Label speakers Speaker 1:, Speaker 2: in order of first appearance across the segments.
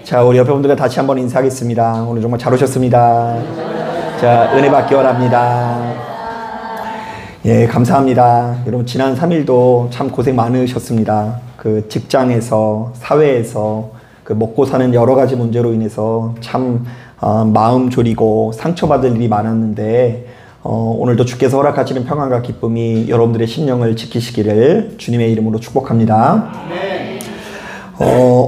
Speaker 1: 자, 우리 옆에 분들과 다시 한번 인사하겠습니다. 오늘 정말 잘 오셨습니다. 자, 은혜 받기 원합니다. 예, 감사합니다. 여러분, 지난 3일도 참 고생 많으셨습니다. 그 직장에서, 사회에서, 그 먹고 사는 여러 가지 문제로 인해서 참 마음 졸이고 상처받을 일이 많았는데, 오늘도 주께서 허락하시는 평안과 기쁨이 여러분들의 심령을 지키시기를 주님의 이름으로 축복합니다.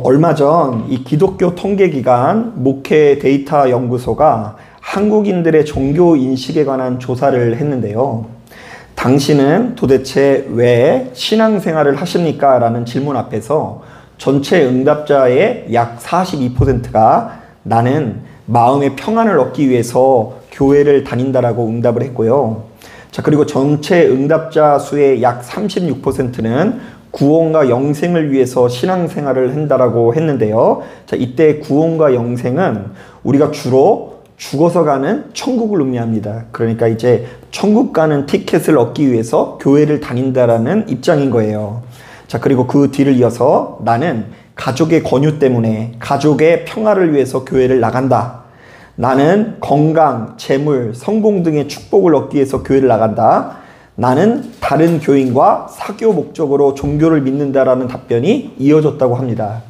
Speaker 1: 얼마 전 이 기독교 통계기관 목회 데이터 연구소가 한국인들의 종교 인식에 관한 조사를 했는데요. 당신은 도대체 왜 신앙생활을 하십니까? 라는 질문 앞에서 전체 응답자의 약 42%가 나는 마음의 평안을 얻기 위해서 교회를 다닌다라고 응답을 했고요. 자, 그리고 전체 응답자 수의 약 36%는 구원과 영생을 위해서 신앙생활을 한다라고 했는데요. 자, 이때 구원과 영생은 우리가 주로 죽어서 가는 천국을 의미합니다. 그러니까 이제 천국 가는 티켓을 얻기 위해서 교회를 다닌다라는 입장인 거예요. 자, 그리고 그 뒤를 이어서 나는 가족의 권유 때문에 가족의 평화를 위해서 교회를 나간다. 나는 건강, 재물, 성공 등의 축복을 얻기 위해서 교회를 나간다. 나는 다른 교인과 사교 목적으로 종교를 믿는다라는 답변이 이어졌다고 합니다.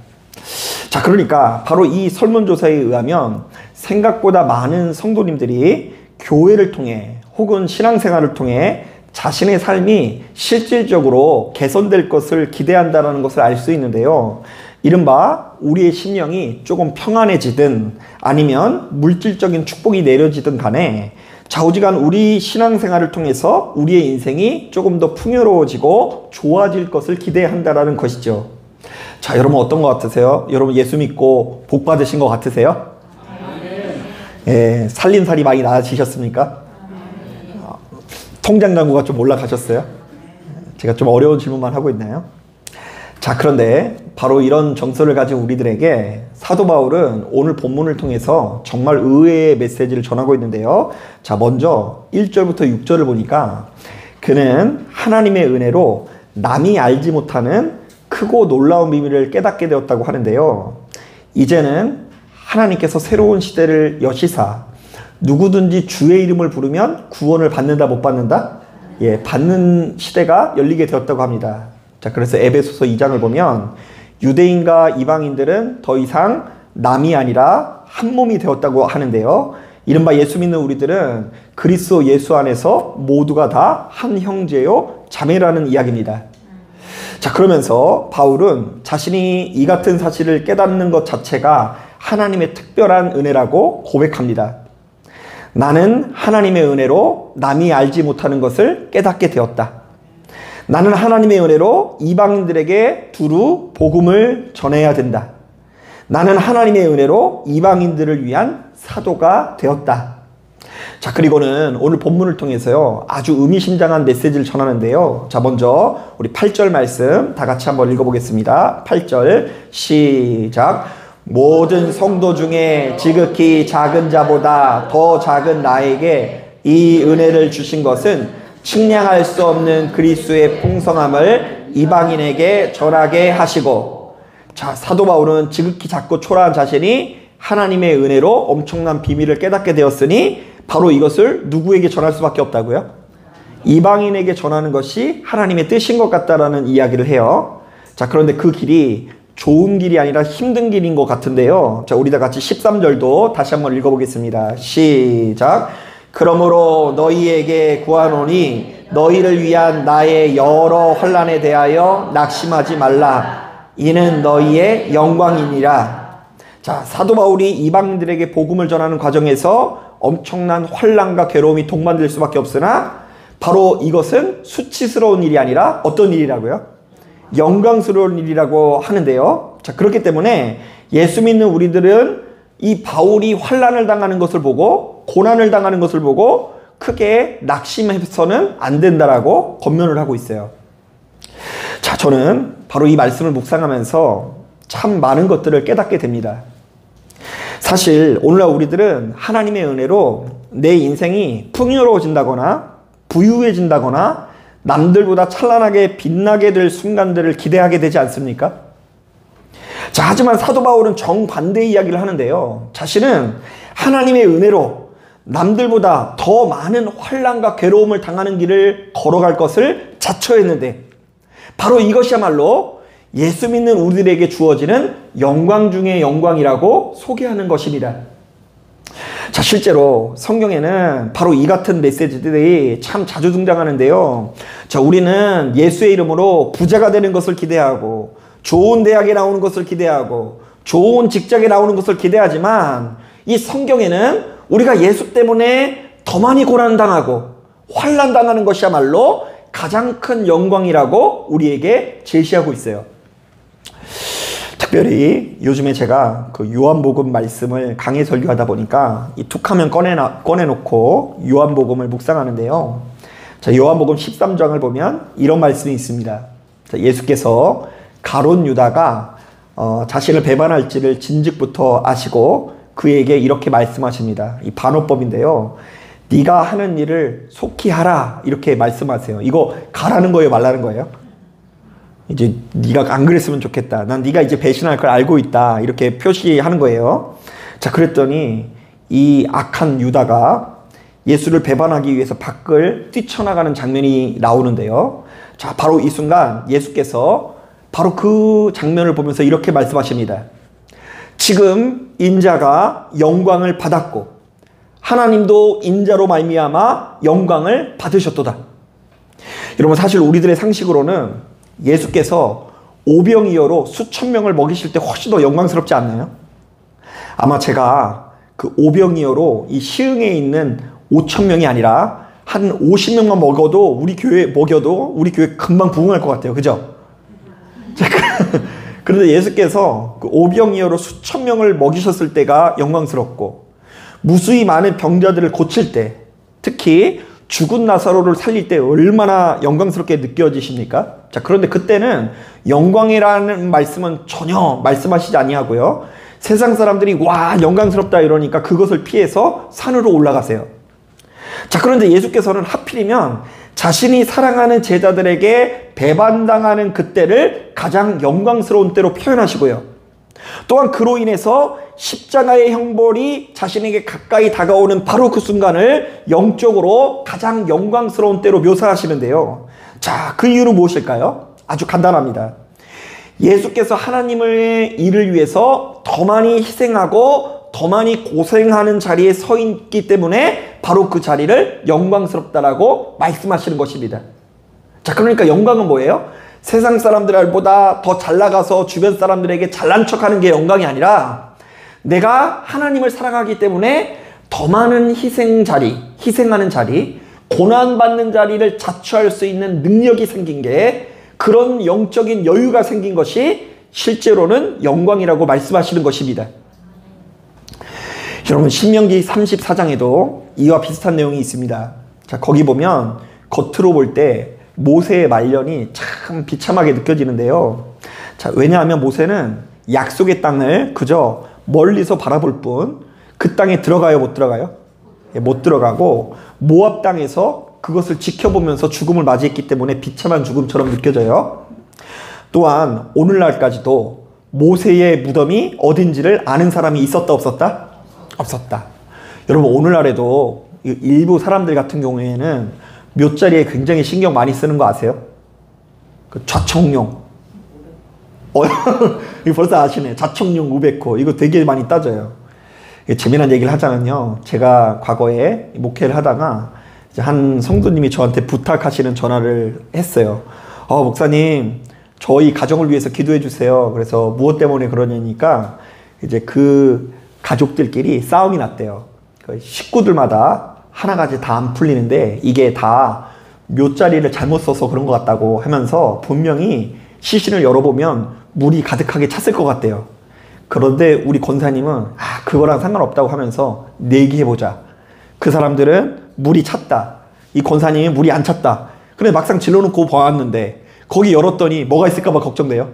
Speaker 1: 자, 그러니까 바로 이 설문조사에 의하면 생각보다 많은 성도님들이 교회를 통해 혹은 신앙생활을 통해 자신의 삶이 실질적으로 개선될 것을 기대한다는 것을 알 수 있는데요. 이른바 우리의 심령이 조금 평안해지든 아니면 물질적인 축복이 내려지든 간에 좌우지간 우리 신앙생활을 통해서 우리의 인생이 조금 더 풍요로워지고 좋아질 것을 기대한다라는 것이죠. 자, 여러분 어떤 것 같으세요? 여러분 예수 믿고 복 받으신 것 같으세요? 예, 살림살이 많이 나아지셨습니까? 통장 잔고가 좀 올라가셨어요? 제가 좀 어려운 질문만 하고 있나요? 자, 그런데 바로 이런 정서를 가진 우리들에게 사도 바울은 오늘 본문을 통해서 정말 의외의 메시지를 전하고 있는데요. 자, 먼저 1절부터 6절을 보니까 그는 하나님의 은혜로 남이 알지 못하는 크고 놀라운 비밀을 깨닫게 되었다고 하는데요. 이제는 하나님께서 새로운 시대를 여시사 누구든지 주의 이름을 부르면 구원을 받는다 못 받는다? 예, 받는 시대가 열리게 되었다고 합니다. 자, 그래서 에베소서 2장을 보면 유대인과 이방인들은 더 이상 남이 아니라 한 몸이 되었다고 하는데요. 이른바 예수 믿는 우리들은 그리스도 예수 안에서 모두가 다 한 형제요 자매라는 이야기입니다. 자, 그러면서 바울은 자신이 이 같은 사실을 깨닫는 것 자체가 하나님의 특별한 은혜라고 고백합니다. 나는 하나님의 은혜로 남이 알지 못하는 것을 깨닫게 되었다. 나는 하나님의 은혜로 이방인들에게 두루 복음을 전해야 된다. 나는 하나님의 은혜로 이방인들을 위한 사도가 되었다. 자, 그리고는 오늘 본문을 통해서요, 아주 의미심장한 메시지를 전하는데요. 자, 먼저 우리 8절 말씀 다 같이 한번 읽어보겠습니다. 8절 시작. 모든 성도 중에 지극히 작은 자보다 더 작은 나에게 이 은혜를 주신 것은 측량할 수 없는 그리스도의 풍성함을 이방인에게 전하게 하시고. 자, 사도 바울은 지극히 작고 초라한 자신이 하나님의 은혜로 엄청난 비밀을 깨닫게 되었으니 바로 이것을 누구에게 전할 수밖에 없다고요? 이방인에게 전하는 것이 하나님의 뜻인 것 같다라는 이야기를 해요. 자, 그런데 그 길이 좋은 길이 아니라 힘든 길인 것 같은데요. 자, 우리 다 같이 13절도 다시 한번 읽어보겠습니다. 시작. 그러므로 너희에게 구하노니 너희를 위한 나의 여러 환난에 대하여 낙심하지 말라. 이는 너희의 영광이니라. 자, 사도 바울이 이방인들에게 복음을 전하는 과정에서 엄청난 환난과 괴로움이 동반될 수밖에 없으나 바로 이것은 수치스러운 일이 아니라 어떤 일이라고요? 영광스러운 일이라고 하는데요. 자, 그렇기 때문에 예수 믿는 우리들은 이 바울이 환난을 당하는 것을 보고 고난을 당하는 것을 보고 크게 낙심해서는 안 된다라고 권면을 하고 있어요. 자, 저는 바로 이 말씀을 묵상하면서 참 많은 것들을 깨닫게 됩니다. 사실 오늘날 우리들은 하나님의 은혜로 내 인생이 풍요로워진다거나 부유해진다거나 남들보다 찬란하게 빛나게 될 순간들을 기대하게 되지 않습니까? 자, 하지만 사도 바울은 정반대 이야기를 하는데요. 자신은 하나님의 은혜로 남들보다 더 많은 환난과 괴로움을 당하는 길을 걸어갈 것을 자처했는데 바로 이것이야말로 예수 믿는 우리들에게 주어지는 영광 중의 영광이라고 소개하는 것입니다. 자, 실제로 성경에는 바로 이 같은 메시지들이 참 자주 등장하는데요. 자, 우리는 예수의 이름으로 부자가 되는 것을 기대하고 좋은 대학에 나오는 것을 기대하고 좋은 직장에 나오는 것을 기대하지만 이 성경에는 우리가 예수 때문에 더 많이 고난당하고 환난당하는 것이야말로 가장 큰 영광이라고 우리에게 제시하고 있어요. 특별히 요즘에 제가 그 요한복음 말씀을 강의 설교하다 보니까 이 툭하면 꺼내놓고 요한복음을 묵상하는데요. 자, 요한복음 13장을 보면 이런 말씀이 있습니다. 자, 예수께서 가룟 유다가 자신을 배반할지를 진즉부터 아시고 그에게 이렇게 말씀하십니다. 이 반어법인데요. 네가 하는 일을 속히 하라 이렇게 말씀하세요. 이거 가라는 거예요, 말라는 거예요? 이제 네가 안 그랬으면 좋겠다. 난 네가 이제 배신할 걸 알고 있다. 이렇게 표시하는 거예요. 자, 그랬더니 이 악한 유다가 예수를 배반하기 위해서 밖을 뛰쳐나가는 장면이 나오는데요. 자, 바로 이 순간 예수께서 바로 그 장면을 보면서 이렇게 말씀하십니다. 지금 인자가 영광을 받았고 하나님도 인자로 말미암아 영광을 받으셨도다. 여러분, 사실 우리들의 상식으로는 예수께서 오병이어로 수천 명을 먹이실 때 훨씬 더 영광스럽지 않나요? 아마 제가 그 오병이어로 이 시흥에 있는 5천 명이 아니라 한 50명만 먹어도 우리 교회 금방 부흥할 것 같아요. 그죠? 그런데 예수께서 그 오병이어로 수천 명을 먹이셨을 때가 영광스럽고 무수히 많은 병자들을 고칠 때, 특히 죽은 나사로를 살릴 때 얼마나 영광스럽게 느껴지십니까? 자, 그런데 그때는 영광이라는 말씀은 전혀 말씀하시지 아니하고요. 세상 사람들이 와 영광스럽다 이러니까 그것을 피해서 산으로 올라가세요. 자, 그런데 예수께서는 하필이면 자신이 사랑하는 제자들에게 배반당하는 그때를 가장 영광스러운 때로 표현하시고요. 또한 그로 인해서 십자가의 형벌이 자신에게 가까이 다가오는 바로 그 순간을 영적으로 가장 영광스러운 때로 묘사하시는데요. 자, 그 이유는 무엇일까요? 아주 간단합니다. 예수께서 하나님의 일을 위해서 더 많이 희생하고 더 많이 고생하는 자리에 서 있기 때문에 바로 그 자리를 영광스럽다라고 말씀하시는 것입니다. 자, 그러니까 영광은 뭐예요? 세상 사람들보다 더 잘 나가서 주변 사람들에게 잘난 척하는 게 영광이 아니라 내가 하나님을 사랑하기 때문에 더 많은 희생하는 자리, 고난받는 자리를 자처할 수 있는 능력이 생긴 게, 그런 영적인 여유가 생긴 것이 실제로는 영광이라고 말씀하시는 것입니다. 여러분, 신명기 34장에도 이와 비슷한 내용이 있습니다. 자, 거기 보면 겉으로 볼 때 모세의 말년이 참 비참하게 느껴지는데요. 자, 왜냐하면 모세는 약속의 땅을 그저 멀리서 바라볼 뿐 그 땅에 들어가요, 못 들어가요? 못 들어가고 모압 땅에서 그것을 지켜보면서 죽음을 맞이했기 때문에 비참한 죽음처럼 느껴져요. 또한 오늘날까지도 모세의 무덤이 어딘지를 아는 사람이 있었다, 없었다? 없었다. 여러분, 오늘날에도 일부 사람들 같은 경우에는 묘자리에 굉장히 신경 많이 쓰는 거 아세요? 그 좌청룡. 이거 벌써 아시네. 좌청룡 우베코. 이거 되게 많이 따져요. 재미난 얘기를 하자면요. 제가 과거에 목회를 하다가 이제 한 성도님이 저한테 부탁하시는 전화를 했어요. 목사님, 저희 가정을 위해서 기도해 주세요. 그래서 무엇 때문에 그러냐니까 이제 그 가족들끼리 싸움이 났대요. 그 식구들마다 하나가지 다 안 풀리는데 이게 다 묘자리를 잘못 써서 그런 것 같다고 하면서 분명히 시신을 열어보면 물이 가득하게 찼을 것 같대요. 그런데 우리 권사님은 그거랑 상관없다고 하면서 내기해보자. 그 사람들은 물이 찼다. 이 권사님이 물이 안 찼다. 근데 막상 질러놓고 보았는데 거기 열었더니 뭐가 있을까봐 걱정돼요.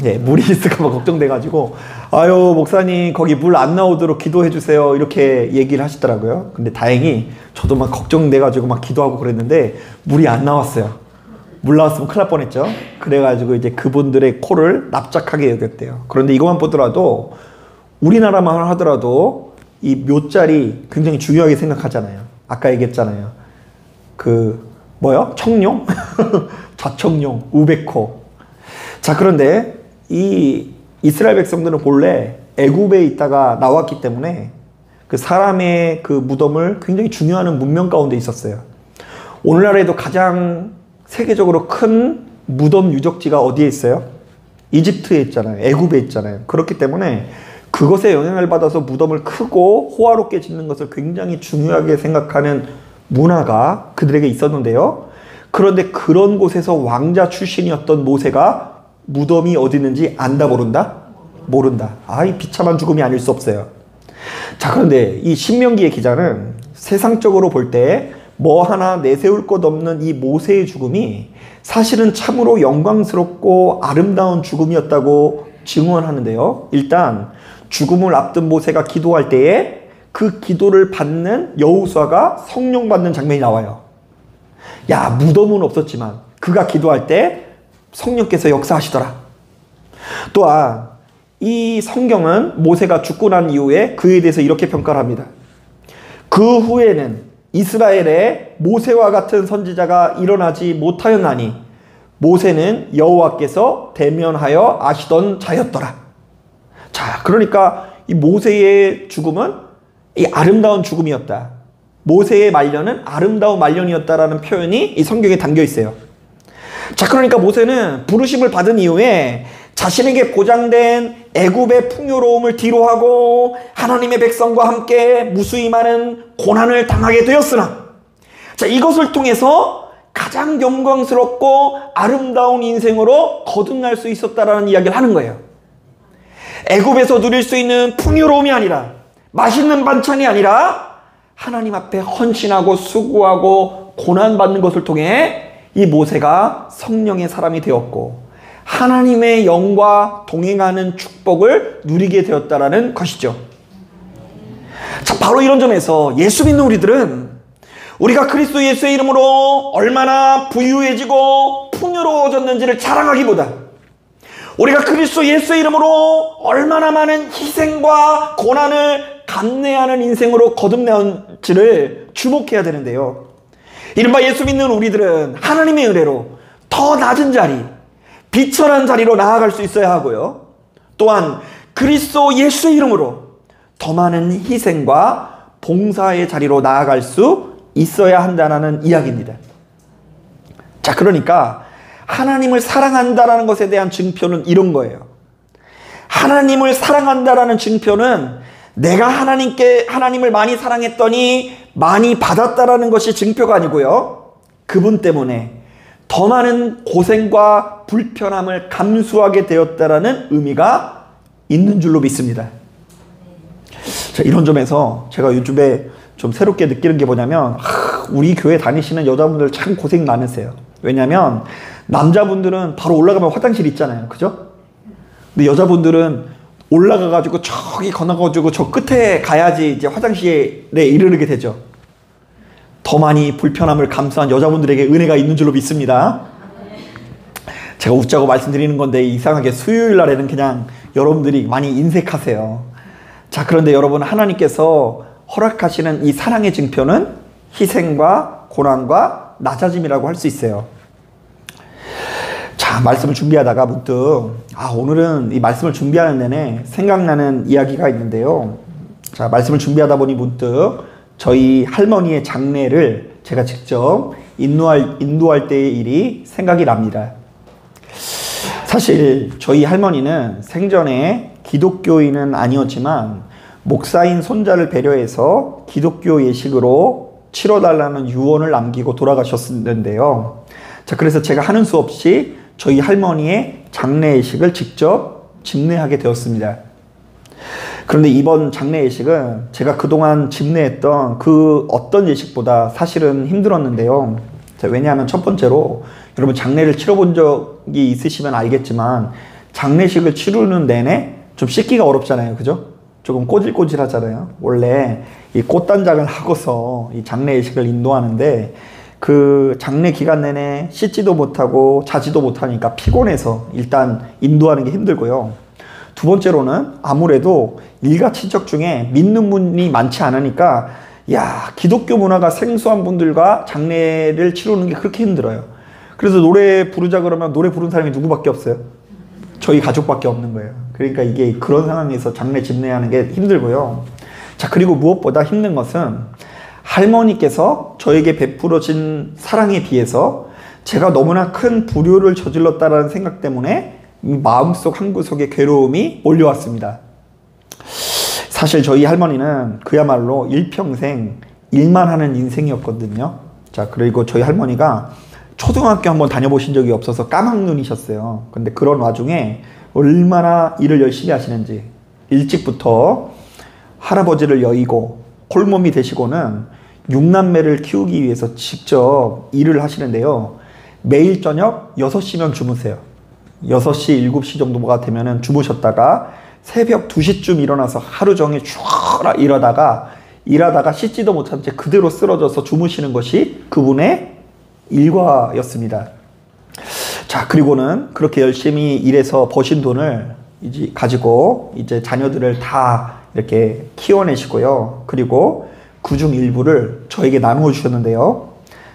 Speaker 1: 네, 물이 있을까봐 걱정돼가지고 아유 목사님 거기 물 안 나오도록 기도해 주세요 이렇게 얘기를 하시더라고요. 근데 다행히 저도 막 걱정돼가지고 막 기도하고 그랬는데 물이 안 나왔어요. 물 나왔으면 큰일 날 뻔했죠. 그래가지고 이제 그분들의 코를 납작하게 여겼대요. 그런데 이것만 보더라도 우리나라만 하더라도 이 묘자리 굉장히 중요하게 생각하잖아요. 아까 얘기했잖아요. 그 뭐요? 청룡? 좌청룡, 우베코. 자, 그런데 이 이스라엘 백성들은 본래 애굽에 있다가 나왔기 때문에 그 사람의 그 무덤을 굉장히 중요한 문명 가운데 있었어요. 오늘날에도 가장 세계적으로 큰 무덤 유적지가 어디에 있어요? 이집트에 있잖아요. 애굽에 있잖아요. 그렇기 때문에 그것에 영향을 받아서 무덤을 크고 호화롭게 짓는 것을 굉장히 중요하게 생각하는 문화가 그들에게 있었는데요. 그런데 그런 곳에서 왕자 출신이었던 모세가 무덤이 어디 있는지 안다 모른다? 모른다. 이 비참한 죽음이 아닐 수 없어요. 자, 그런데 이 신명기의 기자는 세상적으로 볼 때 뭐 하나 내세울 것 없는 이 모세의 죽음이 사실은 참으로 영광스럽고 아름다운 죽음이었다고 증언하는데요. 일단 죽음을 앞둔 모세가 기도할 때에 그 기도를 받는 여호수아가 성령 받는 장면이 나와요. 야, 무덤은 없었지만 그가 기도할 때 성령께서 역사하시더라. 또한 이 성경은 모세가 죽고 난 이후에 그에 대해서 이렇게 평가를 합니다. 그 후에는 이스라엘에 모세와 같은 선지자가 일어나지 못하였나니 모세는 여호와께서 대면하여 아시던 자였더라. 자, 그러니까 이 모세의 죽음은 이 아름다운 죽음이었다. 모세의 말년은 아름다운 말년이었다라는 표현이 이 성경에 담겨 있어요. 자, 그러니까 모세는 부르심을 받은 이후에 자신에게 보장된 애굽의 풍요로움을 뒤로하고 하나님의 백성과 함께 무수히 많은 고난을 당하게 되었으나, 자, 이것을 통해서 가장 영광스럽고 아름다운 인생으로 거듭날 수 있었다라는 이야기를 하는 거예요. 애굽에서 누릴 수 있는 풍요로움이 아니라, 맛있는 반찬이 아니라 하나님 앞에 헌신하고 수고하고 고난받는 것을 통해 이 모세가 성령의 사람이 되었고 하나님의 영과 동행하는 축복을 누리게 되었다라는 것이죠. 자, 바로 이런 점에서 예수 믿는 우리들은 우리가 그리스도 예수의 이름으로 얼마나 부유해지고 풍요로워졌는지를 자랑하기보다 우리가 그리스도 예수의 이름으로 얼마나 많은 희생과 고난을 감내하는 인생으로 거듭나는지를 주목해야 되는데요. 이른바 예수 믿는 우리들은 하나님의 은혜로 더 낮은 자리, 비천한 자리로 나아갈 수 있어야 하고요. 또한 그리스도 예수의 이름으로 더 많은 희생과 봉사의 자리로 나아갈 수 있어야 한다는 이야기입니다. 자, 그러니까 하나님을 사랑한다라는 것에 대한 증표는 이런 거예요. 하나님을 사랑한다라는 증표는 내가 하나님을 많이 사랑했더니 많이 받았다라는 것이 증표가 아니고요. 그분 때문에 더 많은 고생과 불편함을 감수하게 되었다라는 의미가 있는 줄로 믿습니다. 자, 이런 점에서 제가 요즘에 좀 새롭게 느끼는 게 뭐냐면, 우리 교회 다니시는 여자분들 참 고생 많으세요. 왜냐면 남자분들은 바로 올라가면 화장실 있잖아요. 그죠? 근데 여자분들은 올라가가지고 저기 건너가지고 저 끝에 가야지 이제 화장실에 이르게 되죠. 더 많이 불편함을 감수한 여자분들에게 은혜가 있는 줄로 믿습니다. 제가 웃자고 말씀드리는 건데 이상하게 수요일 날에는 그냥 여러분들이 많이 인색하세요. 자, 그런데 여러분, 하나님께서 허락하시는 이 사랑의 증표는 희생과 고난과 낮아짐이라고 할 수 있어요. 자, 말씀을 준비하다가 문득 오늘은 이 말씀을 준비하는 내내 생각나는 이야기가 있는데요. 자, 말씀을 준비하다 보니 문득 저희 할머니의 장례를 제가 직접 인도할 때의 일이 생각이 납니다. 사실 저희 할머니는 생전에 기독교인은 아니었지만 목사인 손자를 배려해서 기독교 예식으로 치러달라는 유언을 남기고 돌아가셨는데요. 자, 그래서 제가 하는 수 없이 저희 할머니의 장례 예식을 직접 집례하게 되었습니다. 그런데 이번 장례 예식은 제가 그동안 집례했던 그 어떤 예식보다 사실은 힘들었는데요. 자, 왜냐하면 첫 번째로 여러분 장례를 치러본 적이 있으시면 알겠지만 장례식을 치르는 내내 좀 씻기가 어렵잖아요. 그죠? 조금 꼬질꼬질하잖아요. 원래 이 꽃단장을 하고서 이 장례 예식을 인도하는데 그 장례 기간 내내 씻지도 못하고 자지도 못하니까 피곤해서 일단 인도하는 게 힘들고요. 두 번째로는 아무래도 일가 친척 중에 믿는 분이 많지 않으니까 야, 기독교 문화가 생소한 분들과 장례를 치르는 게 그렇게 힘들어요. 그래서 노래 부르자 그러면 노래 부르는 사람이 누구밖에 없어요? 저희 가족밖에 없는 거예요. 그러니까 이게 그런 상황에서 장례 집례하는 게 힘들고요. 자, 그리고 무엇보다 힘든 것은 할머니께서 저에게 베풀어진 사랑에 비해서 제가 너무나 큰 불효를 저질렀다라는 생각 때문에 이 마음속 한구석에 괴로움이 몰려왔습니다. 사실 저희 할머니는 그야말로 일평생 일만 하는 인생이었거든요. 자, 그리고 저희 할머니가 초등학교 한번 다녀보신 적이 없어서 까막눈이셨어요. 근데 그런 와중에 얼마나 일을 열심히 하시는지 일찍부터 할아버지를 여의고 홀몸이 되시고는 6남매를 키우기 위해서 직접 일을 하시는데요. 매일 저녁 6시면 주무세요. 6시, 7시 정도가 되면은 주무셨다가 새벽 2시쯤 일어나서 하루 종일 쭉 일하다가 씻지도 못한 채 그대로 쓰러져서 주무시는 것이 그분의 일과였습니다. 자, 그리고는 그렇게 열심히 일해서 버신 돈을 이제 가지고 이제 자녀들을 다 이렇게 키워내시고요. 그리고 그중 일부를 저에게 나누어 주셨는데요.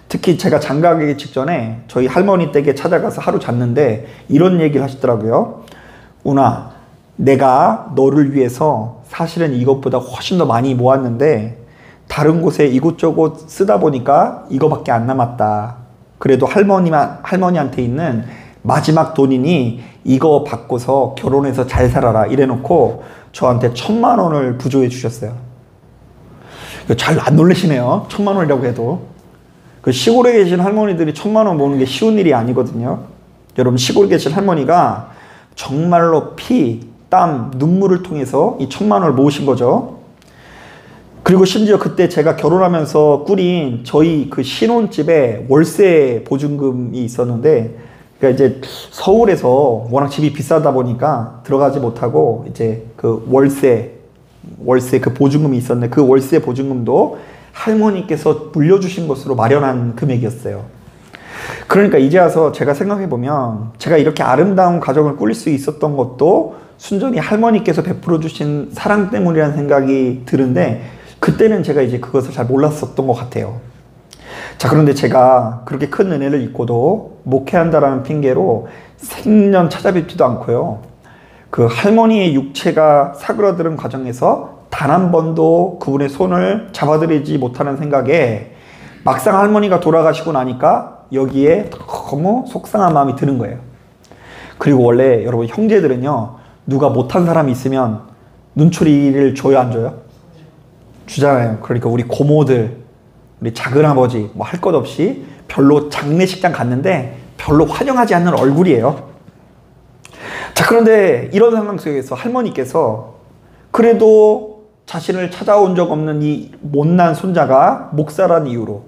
Speaker 1: 특히 제가 장가가기 직전에 저희 할머니 댁에 찾아가서 하루 잤는데 이런 얘기를 하시더라고요. 운아, 내가 너를 위해서 사실은 이것보다 훨씬 더 많이 모았는데 다른 곳에 이곳저곳 쓰다 보니까 이거밖에 안 남았다. 그래도 할머니한테 있는 마지막 돈이니 이거 받고서 결혼해서 잘 살아라 이래놓고 저한테 1,000만 원을 부조해 주셨어요. 잘 안 놀라시네요. 1,000만 원이라고 해도. 그 시골에 계신 할머니들이 1,000만 원 모으는 게 쉬운 일이 아니거든요. 여러분, 시골에 계신 할머니가 정말로 피, 땀, 눈물을 통해서 이 1,000만 원을 모으신 거죠. 그리고 심지어 그때 제가 결혼하면서 꾸린 저희 그 신혼집에 월세 보증금이 있었는데, 그러니까 이제 서울에서 워낙 집이 비싸다 보니까 들어가지 못하고 이제 그 월세 그 보증금이 있었는데 그 월세 보증금도 할머니께서 물려주신 것으로 마련한 금액이었어요. 그러니까 이제 와서 제가 생각해보면 제가 이렇게 아름다운 가정을 꾸릴 수 있었던 것도 순전히 할머니께서 베풀어 주신 사랑 때문이라는 생각이 드는데 그때는 제가 이제 그것을 잘 몰랐었던 것 같아요. 자, 그런데 제가 그렇게 큰 은혜를 입고도 목회한다라는 핑계로 생년 찾아뵙지도 않고요. 그 할머니의 육체가 사그라드는 과정에서 단 한 번도 그분의 손을 잡아드리지 못하는 생각에 막상 할머니가 돌아가시고 나니까 여기에 너무 속상한 마음이 드는 거예요. 그리고 원래 여러분 형제들은요, 누가 못한 사람이 있으면 눈초리를 줘요, 안 줘요? 주잖아요. 그러니까 우리 고모들, 우리 작은아버지 뭐 할 것 없이 별로 장례식장 갔는데 별로 환영하지 않는 얼굴이에요. 자, 그런데 이런 상황 속에서 할머니께서 그래도 자신을 찾아온 적 없는 이 못난 손자가 목사란 이유로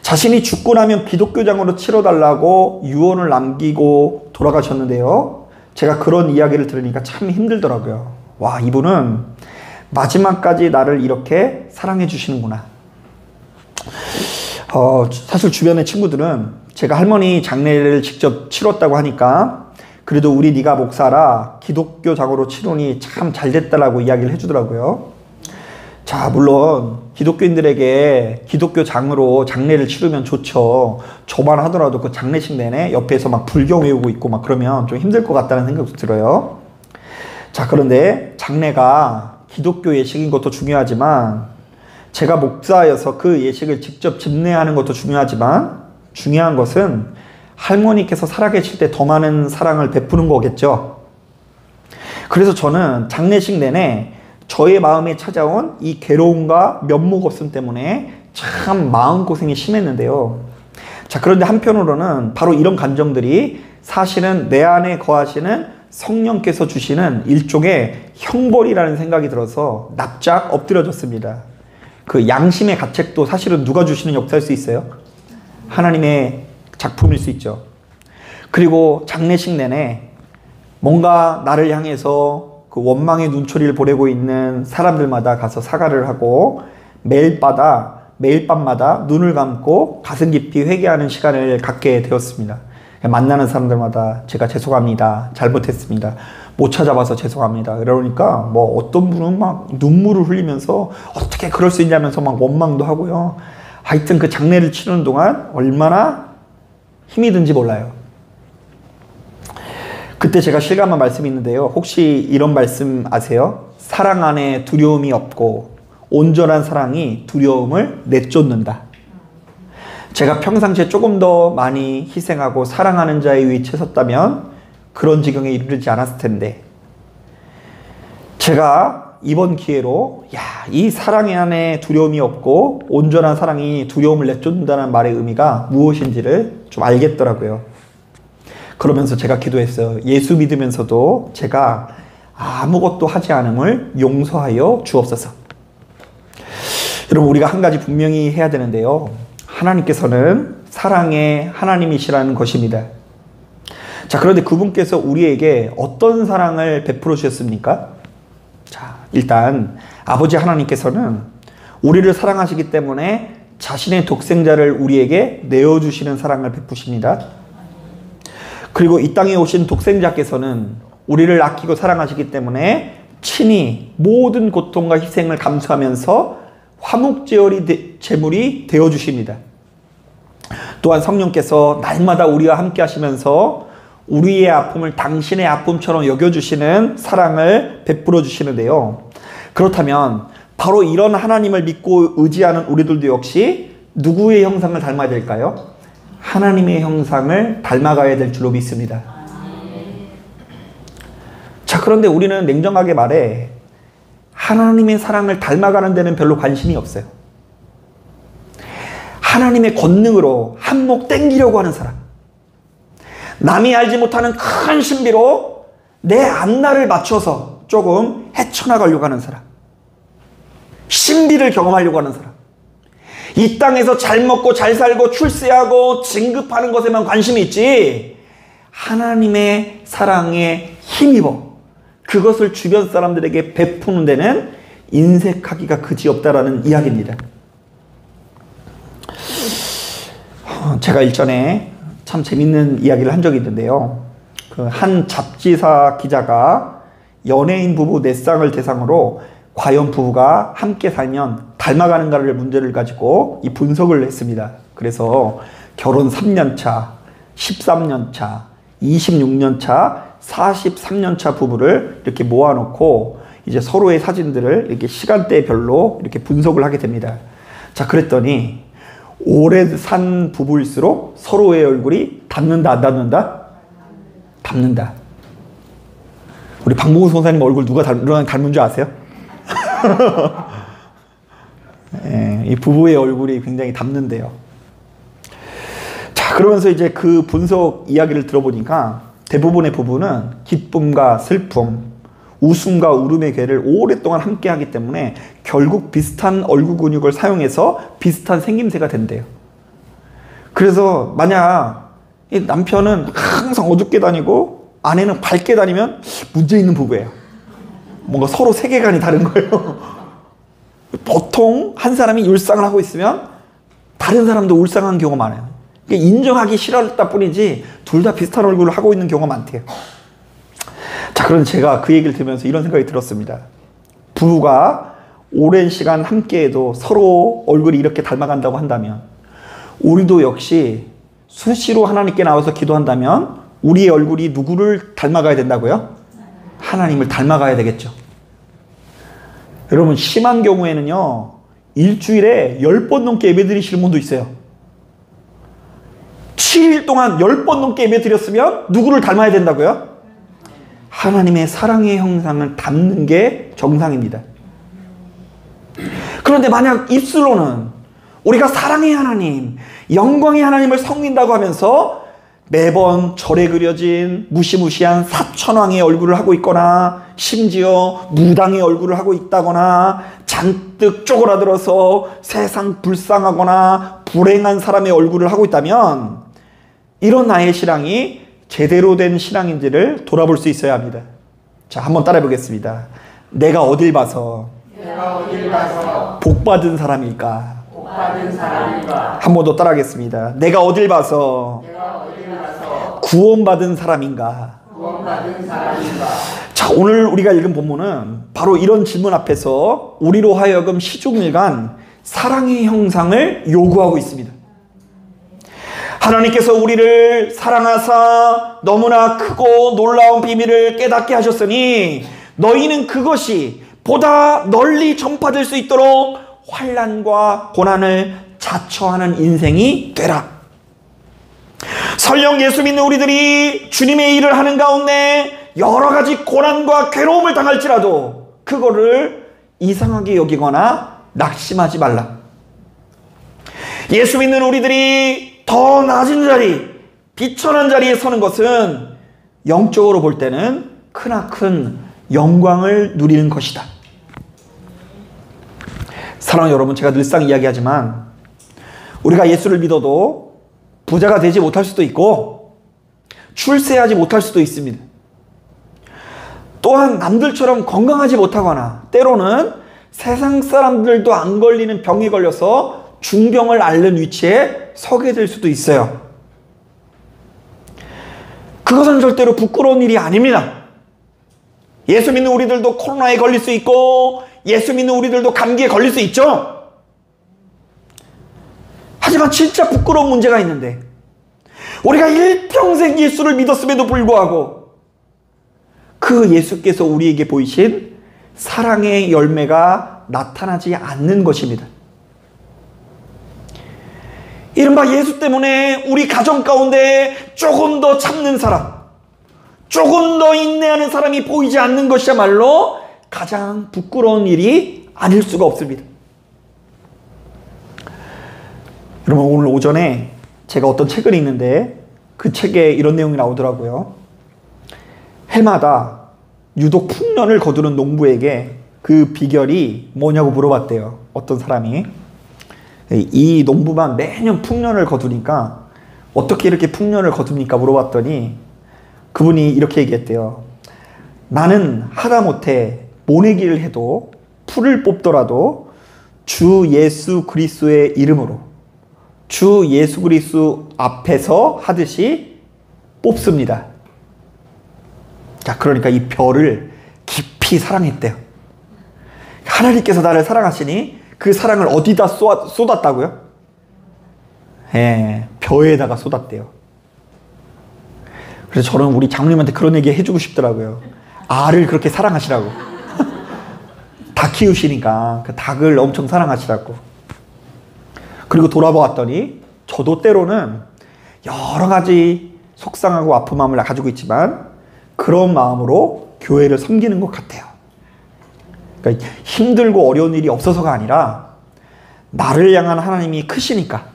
Speaker 1: 자신이 죽고 나면 기독교장으로 치러달라고 유언을 남기고 돌아가셨는데요. 제가 그런 이야기를 들으니까 참 힘들더라고요. 와, 이분은 마지막까지 나를 이렇게 사랑해 주시는구나. 사실 주변의 친구들은 제가 할머니 장례를 직접 치렀다고 하니까 그래도 우리 네가 목사라 기독교장으로 치르니 참 잘됐다라고 이야기를 해주더라고요. 자, 물론 기독교인들에게 기독교장으로 장례를 치르면 좋죠. 저만 하더라도 그 장례식 내내 옆에서 막 불경 외우고 있고 막 그러면 좀 힘들 것 같다는 생각도 들어요. 자, 그런데 장례가 기독교 예식인 것도 중요하지만 제가 목사여서 그 예식을 직접 집례하는 것도 중요하지만 중요한 것은 할머니께서 살아계실 때 더 많은 사랑을 베푸는 거겠죠. 그래서 저는 장례식 내내 저의 마음에 찾아온 이 괴로움과 면목 없음 때문에 참 마음고생이 심했는데요. 자, 그런데 한편으로는 바로 이런 감정들이 사실은 내 안에 거하시는 성령께서 주시는 일종의 형벌이라는 생각이 들어서 납작 엎드려졌습니다. 그 양심의 가책도 사실은 누가 주시는 역사일 수 있어요? 하나님의 작품일 수 있죠. 그리고 장례식 내내 뭔가 나를 향해서 그 원망의 눈초리를 보내고 있는 사람들마다 가서 사과를 하고 매일마다 매일 밤마다 눈을 감고 가슴 깊이 회개하는 시간을 갖게 되었습니다. 만나는 사람들마다 제가 죄송합니다. 잘못했습니다. 못 찾아봐서 죄송합니다. 그러니까 뭐 어떤 분은 막 눈물을 흘리면서 어떻게 그럴 수 있냐면서 막 원망도 하고요. 하여튼 그 장례를 치르는 동안 얼마나 힘이 든지 몰라요. 그때 제가 실감한 말씀이 있는데요. 혹시 이런 말씀 아세요? 사랑 안에 두려움이 없고 온전한 사랑이 두려움을 내쫓는다. 제가 평상시에 조금 더 많이 희생하고 사랑하는 자의 위치에 섰다면 그런 지경에 이르지 않았을 텐데, 제가 이번 기회로 이 사랑 안에 두려움이 없고 온전한 사랑이 두려움을 내쫓는다는 말의 의미가 무엇인지를 좀 알겠더라고요. 그러면서 제가 기도했어요. 예수 믿으면서도 제가 아무것도 하지 않음을 용서하여 주옵소서. 여러분, 우리가 한 가지 분명히 해야 되는데요. 하나님께서는 사랑의 하나님이시라는 것입니다. 자, 그런데 그분께서 우리에게 어떤 사랑을 베풀어 주셨습니까? 자, 일단 아버지 하나님께서는 우리를 사랑하시기 때문에 자신의 독생자를 우리에게 내어주시는 사랑을 베푸십니다. 그리고 이 땅에 오신 독생자께서는 우리를 아끼고 사랑하시기 때문에 친히 모든 고통과 희생을 감수하면서 화목제물이 되어주십니다. 또한 성령께서 날마다 우리와 함께 하시면서 우리의 아픔을 당신의 아픔처럼 여겨주시는 사랑을 베풀어 주시는데요. 그렇다면 바로 이런 하나님을 믿고 의지하는 우리들도 역시 누구의 형상을 닮아야 될까요? 하나님의 형상을 닮아가야 될 줄로 믿습니다. 자, 그런데 우리는 냉정하게 말해 하나님의 사랑을 닮아가는 데는 별로 관심이 없어요. 하나님의 권능으로 한몫 땡기려고 하는 사람, 남이 알지 못하는 큰 신비로 내 앞날을 맞춰서 조금 헤쳐나가려고 하는 사람, 신비를 경험하려고 하는 사람, 이 땅에서 잘 먹고 잘 살고 출세하고 진급하는 것에만 관심이 있지 하나님의 사랑에 힘입어 그것을 주변 사람들에게 베푸는 데는 인색하기가 그지없다라는 이야기입니다. 제가 일전에 참 재밌는 이야기를 한 적이 있는데요. 그 한 잡지사 기자가 연예인 부부 4쌍을 대상으로 과연 부부가 함께 살면 닮아가는가를 문제를 가지고 이 분석을 했습니다. 그래서 결혼 3년 차, 13년 차, 26년 차, 43년 차 부부를 이렇게 모아놓고 이제 서로의 사진들을 이렇게 시간대별로 이렇게 분석을 하게 됩니다. 자, 그랬더니 오래 산 부부일수록 서로의 얼굴이 닮는다, 안 닮는다? 닮는다. 우리 박몽수 선생님 얼굴 누가 닮은 줄 아세요? 예, 이 부부의 얼굴이 굉장히 닮는데요. 자, 그러면서 이제 그 분석 이야기를 들어보니까 대부분의 부부는 기쁨과 슬픔, 웃음과 울음의 궤를 오랫동안 함께 하기 때문에 결국 비슷한 얼굴 근육을 사용해서 비슷한 생김새가 된대요. 그래서 만약 이 남편은 항상 어둡게 다니고 아내는 밝게 다니면 문제 있는 부부예요. 뭔가 서로 세계관이 다른 거예요. 보통 한 사람이 울상을 하고 있으면 다른 사람도 울상한 경우가 많아요. 인정하기 싫었다 뿐이지 둘 다 비슷한 얼굴을 하고 있는 경우가 많대요. 자, 그런데 제가 그 얘기를 들으면서 이런 생각이 들었습니다. 부부가 오랜 시간 함께해도 서로 얼굴이 이렇게 닮아간다고 한다면 우리도 역시 수시로 하나님께 나와서 기도한다면 우리의 얼굴이 누구를 닮아가야 된다고요? 하나님을 닮아가야 되겠죠. 여러분, 심한 경우에는요 일주일에 10번 넘게 예배 드리시는 분도 있어요. 7일 동안 10번 넘게 예배 드렸으면 누구를 닮아야 된다고요? 하나님의 사랑의 형상을 담는 게 정상입니다. 그런데 만약 입술로는 우리가 사랑의 하나님, 영광의 하나님을 섬긴다고 하면서 매번 절에 그려진 무시무시한 사천왕의 얼굴을 하고 있거나 심지어 무당의 얼굴을 하고 있다거나 잔뜩 쪼그라들어서 세상 불쌍하거나 불행한 사람의 얼굴을 하고 있다면 이런 나의 신앙이 제대로 된 신앙인지를 돌아볼 수 있어야 합니다. 자, 한번 따라해 보겠습니다. 내가 어딜 봐서 복 받은 사람일까?
Speaker 2: 받은 사람인가?
Speaker 1: 한 번 더 따라하겠습니다. 내가 어딜 봐서 구원받은 사람인가?
Speaker 2: 구원받은 사람인가?
Speaker 1: 자, 오늘 우리가 읽은 본문은 바로 이런 질문 앞에서 우리로 하여금 시종일관 사랑의 형상을 요구하고 있습니다. 하나님께서 우리를 사랑하사 너무나 크고 놀라운 비밀을 깨닫게 하셨으니 너희는 그것이 보다 널리 전파될 수 있도록 환난과 고난을 자처하는 인생이 되라. 설령 예수 믿는 우리들이 주님의 일을 하는 가운데 여러 가지 고난과 괴로움을 당할지라도 그거를 이상하게 여기거나 낙심하지 말라. 예수 믿는 우리들이 더 낮은 자리, 비천한 자리에 서는 것은 영적으로 볼 때는 크나큰 영광을 누리는 것이다. 사랑하는 여러분, 제가 늘상 이야기하지만 우리가 예수를 믿어도 부자가 되지 못할 수도 있고 출세하지 못할 수도 있습니다. 또한 남들처럼 건강하지 못하거나 때로는 세상 사람들도 안 걸리는 병에 걸려서 중병을 앓는 위치에 서게 될 수도 있어요. 그것은 절대로 부끄러운 일이 아닙니다. 예수 믿는 우리들도 코로나에 걸릴 수 있고 예수 믿는 우리들도 감기에 걸릴 수 있죠. 하지만 진짜 부끄러운 문제가 있는데 우리가 일평생 예수를 믿었음에도 불구하고 그 예수께서 우리에게 보이신 사랑의 열매가 나타나지 않는 것입니다. 이른바 예수 때문에 우리 가정 가운데 조금 더 참는 사람, 조금 더 인내하는 사람이 보이지 않는 것이야말로 가장 부끄러운 일이 아닐 수가 없습니다. 여러분, 오늘 오전에 제가 어떤 책을 읽는데 그 책에 이런 내용이 나오더라고요. 해마다 유독 풍년을 거두는 농부에게 그 비결이 뭐냐고 물어봤대요. 어떤 사람이. 이 농부만 매년 풍년을 거두니까 어떻게 이렇게 풍년을 거둡니까? 물어봤더니 그분이 이렇게 얘기했대요. 나는 하다못해 모내기를 해도 풀을 뽑더라도 주 예수 그리스도의 이름으로 주 예수 그리스도 앞에서 하듯이 뽑습니다. 자, 그러니까 이 별을 깊이 사랑했대요. 하나님께서 나를 사랑하시니 그 사랑을 어디다 쏟았다고요? 벼에다가 쏟았대요. 그래서 저는 우리 장로님한테 그런 얘기 해주고 싶더라고요. 알을 그렇게 사랑하시라고. 닭 키우시니까 그 닭을 엄청 사랑하시라고. 그리고 돌아보았더니 저도 때로는 여러 가지 속상하고 아픈 마음을 가지고 있지만 그런 마음으로 교회를 섬기는 것 같아요. 그러니까 힘들고 어려운 일이 없어서가 아니라 나를 향한 하나님이 크시니까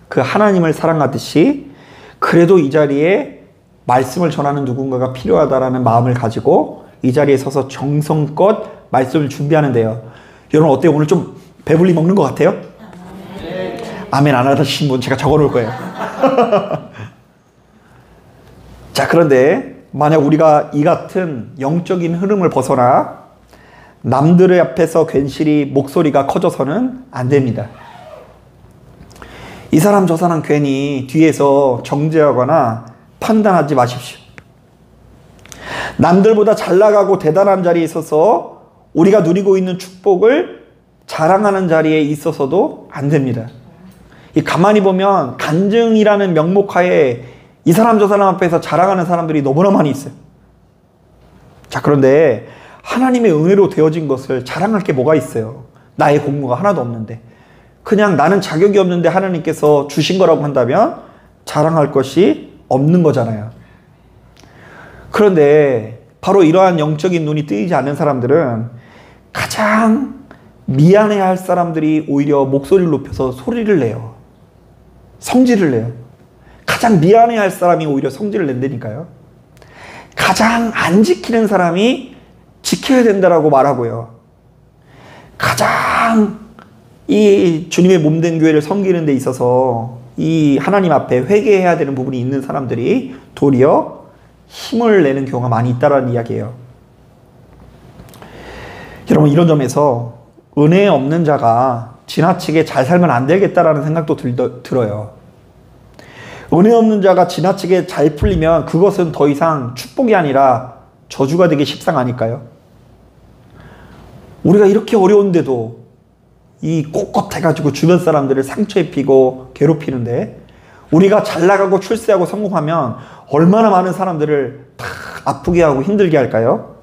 Speaker 1: 그 하나님을 사랑하듯이 그래도 이 자리에 말씀을 전하는 누군가가 필요하다라는 마음을 가지고 이 자리에 서서 정성껏 말씀을 준비하는데요. 여러분 어때요? 오늘 좀 배불리 먹는 것 같아요? 아멘 안 하신 분 제가 적어놓을 거예요. 자, 그런데 만약 우리가 이 같은 영적인 흐름을 벗어나 남들의 앞에서 괜시리 목소리가 커져서는 안 됩니다. 이 사람 저 사람 괜히 뒤에서 정죄하거나 판단하지 마십시오. 남들보다 잘 나가고 대단한 자리에 있어서 우리가 누리고 있는 축복을 자랑하는 자리에 있어서도 안 됩니다. 가만히 보면 간증이라는 명목하에 이 사람 저 사람 앞에서 자랑하는 사람들이 너무나 많이 있어요. 자, 그런데 하나님의 은혜로 되어진 것을 자랑할 게 뭐가 있어요? 나의 공로가 하나도 없는데 그냥 나는 자격이 없는데 하나님께서 주신 거라고 한다면 자랑할 것이 없는 거잖아요. 그런데 바로 이러한 영적인 눈이 뜨이지 않는 사람들은 가장 미안해야 할 사람들이 오히려 목소리를 높여서 소리를 내요. 성질을 내요. 가장 미안해야 할 사람이 오히려 성질을 낸다니까요. 가장 안 지키는 사람이 지켜야 된다라고 말하고요. 가장 이 주님의 몸된 교회를 섬기는 데 있어서 이 하나님 앞에 회개해야 되는 부분이 있는 사람들이 도리어 힘을 내는 경우가 많이 있다라는 이야기예요. 여러분, 이런 점에서 은혜 없는 자가 지나치게 잘 살면 안 되겠다라는 생각도 들어요. 은혜 없는 자가 지나치게 잘 풀리면 그것은 더 이상 축복이 아니라 저주가 되기 십상하니까요. 우리가 이렇게 어려운데도 이 꼿꼿해가지고 주변 사람들을 상처 입히고 괴롭히는데, 우리가 잘 나가고 출세하고 성공하면 얼마나 많은 사람들을 다 아프게 하고 힘들게 할까요?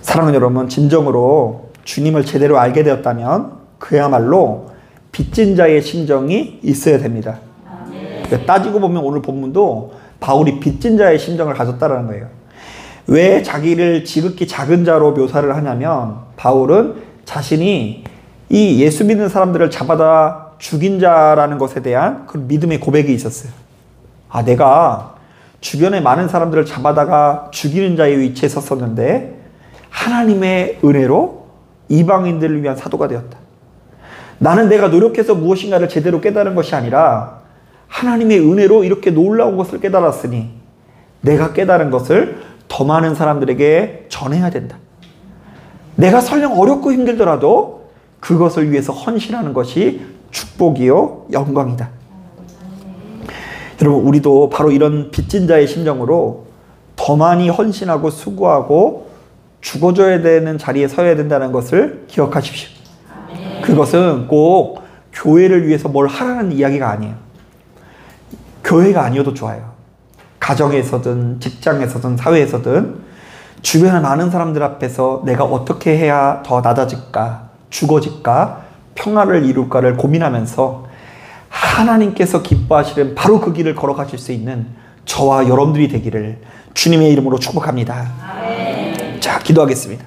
Speaker 1: 사랑하는 여러분, 진정으로 주님을 제대로 알게 되었다면 그야말로 빚진 자의 심정이 있어야 됩니다. 따지고 보면 오늘 본문도 바울이 빚진 자의 심정을 가졌다는 거예요. 왜 자기를 지극히 작은 자로 묘사를 하냐면, 바울은 자신이 이 예수 믿는 사람들을 잡아다 죽인 자라는 것에 대한 그 믿음의 고백이 있었어요. 아, 내가 주변에 많은 사람들을 잡아다가 죽이는 자의 위치에 섰었는데 하나님의 은혜로 이방인들을 위한 사도가 되었다. 나는 내가 노력해서 무엇인가를 제대로 깨달은 것이 아니라 하나님의 은혜로 이렇게 놀라운 것을 깨달았으니 내가 깨달은 것을 더 많은 사람들에게 전해야 된다. 내가 설령 어렵고 힘들더라도 그것을 위해서 헌신하는 것이 축복이요 영광이다. 여러분, 우리도 바로 이런 빚진 자의 심정으로 더 많이 헌신하고 수고하고 죽어줘야 되는 자리에 서야 된다는 것을 기억하십시오. 그것은 꼭 교회를 위해서 뭘 하라는 이야기가 아니에요. 교회가 아니어도 좋아요. 가정에서든 직장에서든 사회에서든 주변의 많은 사람들 앞에서 내가 어떻게 해야 더 낮아질까, 죽어질까, 평화를 이룰까를 고민하면서 하나님께서 기뻐하시는 바로 그 길을 걸어가실 수 있는 저와 여러분들이 되기를 주님의 이름으로 축복합니다. 자, 기도하겠습니다.